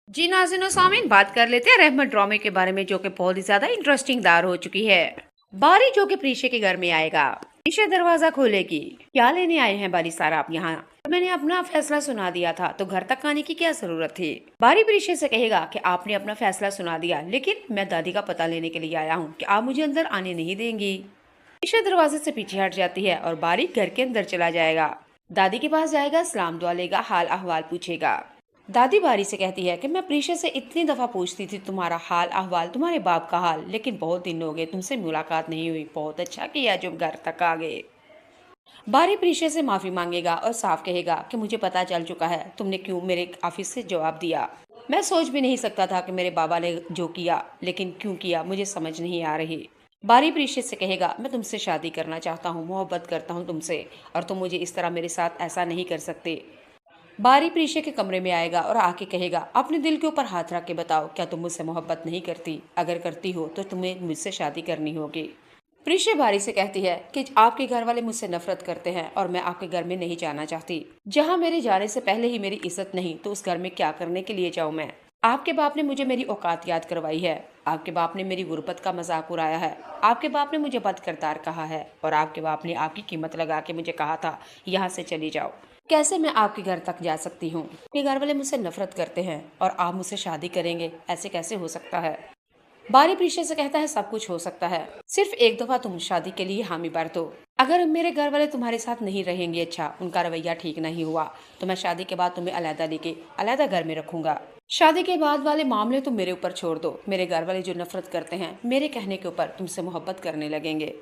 जी नाज़रीन और सामीन, बात कर लेते हैं रहमत ड्रामे के बारे में, जो कि बहुत ही ज्यादा इंटरेस्टिंग दार हो चुकी है। बारी जो कि प्रीशे के घर में आएगा, प्रीशे दरवाजा खोलेगी। क्या लेने आए हैं बारी साहब आप यहाँ? मैंने अपना फैसला सुना दिया था, तो घर तक आने की क्या जरूरत थी? बारी प्रीशे से कहेगा कि आपने अपना फैसला सुना दिया, लेकिन मैं दादी का पता लेने के लिए आया हूँ कि आप मुझे अंदर आने नहीं देंगी। प्रीशे दरवाजे से पीछे हट जाती है और बारी घर के अंदर चला जाएगा। दादी के पास जाएगा, सलाम दुआ लेगा, हाल अहवाल पूछेगा। दादी बारी से कहती है कि मैं प्रीशा से इतनी दफा पूछती थी तुम्हारा हाल अहवाल, तुम्हारे बाप का हाल, लेकिन बहुत दिन हो गए तुमसे मुलाकात नहीं हुई। बहुत अच्छा किया जो घर तक आ गए। बारी प्रीशा से माफी मांगेगा और साफ कहेगा कि मुझे पता चल चुका है तुमने क्यों मेरे ऑफिस से जवाब दिया। मैं सोच भी नहीं सकता था कि मेरे बाबा ने जो किया, लेकिन क्यों किया मुझे समझ नहीं आ रही। बारी प्रीशा से कहेगा मैं तुमसे शादी करना चाहता हूँ, मोहब्बत करता हूँ तुमसे, और तुम मुझे इस तरह मेरे साथ ऐसा नहीं कर सकते। बारी प्रीशा के कमरे में आएगा और आके कहेगा अपने दिल के ऊपर हाथ रख के बताओ, क्या तुम मुझसे मोहब्बत नहीं करती? अगर करती हो तो तुम्हें मुझसे शादी करनी होगी। प्रीशा बारी से कहती है कि आपके घर वाले मुझसे नफरत करते हैं और मैं आपके घर में नहीं जाना चाहती। जहाँ मेरे जाने से पहले ही मेरी इज्जत नहीं, तो उस घर में क्या करने के लिए जाऊँ मैं? आपके बाप ने मुझे मेरी औकात याद करवाई है। आपके बाप ने मेरी गुर्बत का मजाक उड़ाया है। आपके बाप ने मुझे बदकिरदार कहा है, और आपके बाप ने आपकी कीमत लगा के मुझे कहा था यहाँ से चली जाओ। कैसे मैं आपके घर तक जा सकती हूँ? आपके घर वाले मुझसे नफरत करते हैं और आप मुझसे शादी करेंगे, ऐसे कैसे हो सकता है? बारी प्रीशा से कहता है सब कुछ हो सकता है, सिर्फ एक दफा तुम शादी के लिए हामी भर दो। अगर मेरे घर वाले तुम्हारे साथ नहीं रहेंगे, अच्छा उनका रवैया ठीक नहीं हुआ, तो मैं शादी के बाद तुम्हें अलहदा लेके अलहदा घर में रखूंगा। शादी के बाद वाले मामले तुम मेरे ऊपर छोड़ दो। मेरे घर वाले जो नफरत करते हैं, मेरे कहने के ऊपर तुमसे मोहब्बत करने लगेंगे।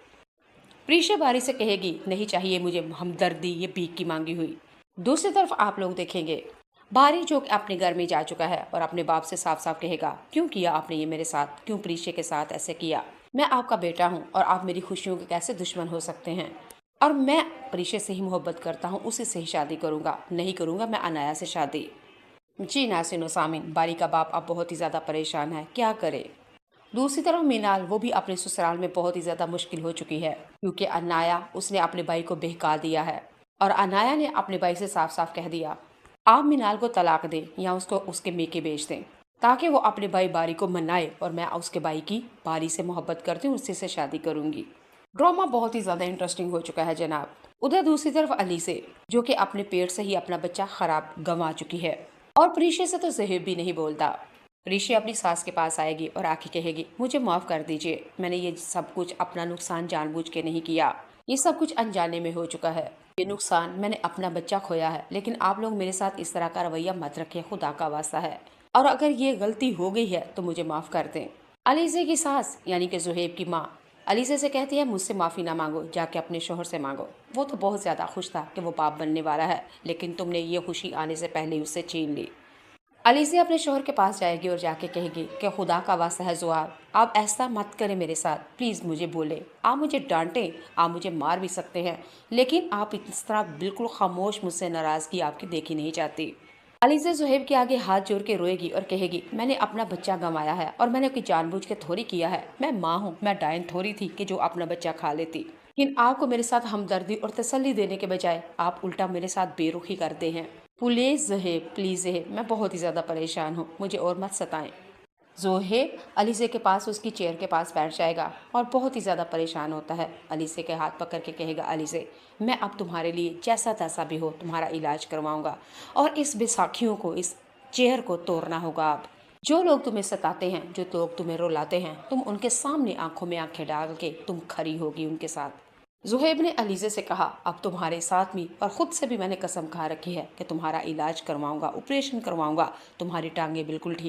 प्रीशा बारी से कहेगी नहीं चाहिए मुझे हमदर्दी, ये भीख की मांगी हुई। दूसरी तरफ आप लोग देखेंगे, बारी जो कि अपने घर में जा चुका है और अपने बाप से साफ साफ कहेगा क्यों किया आपने ये मेरे साथ, क्यों प्रीशा के साथ ऐसे किया? मैं आपका बेटा हूँ और आप मेरी खुशियों के कैसे दुश्मन हो सकते हैं? और मैं प्रीशा से ही मोहब्बत करता हूँ, उसी से ही शादी करूंगा, नहीं करूंगा मैं अनाया से शादी। जी नासिनो सामिन, बारी का बाप अब बहुत ही ज्यादा परेशान है, क्या करे? दूसरी तरफ मीनाल, वो भी अपने ससुराल में बहुत ही ज्यादा मुश्किल हो चुकी है, क्योंकि अनाया उसने अपने भाई को बहका दिया है। और अनाया ने अपने भाई से साफ साफ कह दिया आप मीनाल को तलाक दें या उसको उसके मेके बेच दें, ताकि वो अपने भाई बारी को मनाए और मैं उसके भाई की बारी से मोहब्बत करती हूँ, उससे से शादी करूंगी। ड्रामा बहुत ही ज्यादा इंटरेस्टिंग हो चुका है जनाब। उधर दूसरी तरफ अली से, जो कि अपने पेट से ही अपना बच्चा खराब गंवा चुकी है, और प्रीशा से तो ज़हीब भी नहीं बोलता। ऋषि अपनी सास के पास आएगी और आके कहेगी मुझे माफ कर दीजिए, मैंने ये सब कुछ अपना नुकसान जानबूझ के नहीं किया, ये सब कुछ अनजाने में हो चुका है। ये नुकसान मैंने अपना बच्चा खोया है, लेकिन आप लोग मेरे साथ इस तरह का रवैया मत रखें, खुदा का वास्ता है, और अगर ये गलती हो गई है तो मुझे माफ कर दें। अलीजे की सास यानी कि जुहेब की माँ अलीजे से कहती है मुझसे माफी ना मांगो, जाके अपने शोहर से मांगो। वो तो बहुत ज्यादा खुश था कि वो बाप बनने वाला है, लेकिन तुमने ये खुशी आने से पहले ही उससे छीन ली। अलीज़िया अपने शोहर के पास जाएगी और जाके कहेगी कि खुदा का वास्ता है ज़ुआब, आप ऐसा मत करें मेरे साथ, प्लीज़ मुझे बोले, आप मुझे डांटें, आप मुझे मार भी सकते हैं, लेकिन आप इस तरह बिल्कुल खामोश मुझसे नाराज़गी आपकी देखी नहीं जाती। अलीज़ा ज़ुहैब के आगे हाथ जोड़ के रोएगी और कहेगी मैंने अपना बच्चा गंवाया है और मैंने कोई जानबूझ के थोड़ी किया है, मैं माँ हूँ, मैं डायन थोड़ी थी कि जो अपना बच्चा खा लेती। लेकिन आपको मेरे साथ हमदर्दी और तसल्ली देने के बजाय आप उल्टा मेरे साथ बेरुखी करते हैं। प्लीज ज़ोहेब, प्लीज ज़ोहेब, मैं बहुत ही ज्यादा परेशान हूँ, मुझे और मत सताएं। ज़ोहेब अलीसे के पास उसकी चेयर के पास बैठ जाएगा और बहुत ही ज़्यादा परेशान होता है। अलीसे के हाथ पकड़ के कहेगा अलीसे मैं अब तुम्हारे लिए जैसा तैसा भी हो तुम्हारा इलाज करवाऊंगा, और इस बैसाखियों को, इस चेयर को तोड़ना होगा। अब जो लोग तुम्हें सताते हैं, जो लोग तुम्हें रुलाते हैं, तुम उनके सामने आंखों में आंखें डाल के तुम खड़ी होगी उनके साथ। जुहेब ने अलीजे से कहा अब तुम्हारे साथ भी और खुद से भी मैंने कसम खा रखी है कि तुम्हारा इलाज करवाऊंगा, ऑपरेशन करवाऊंगा, तुम्हारी टांगे बिल्कुल ठीक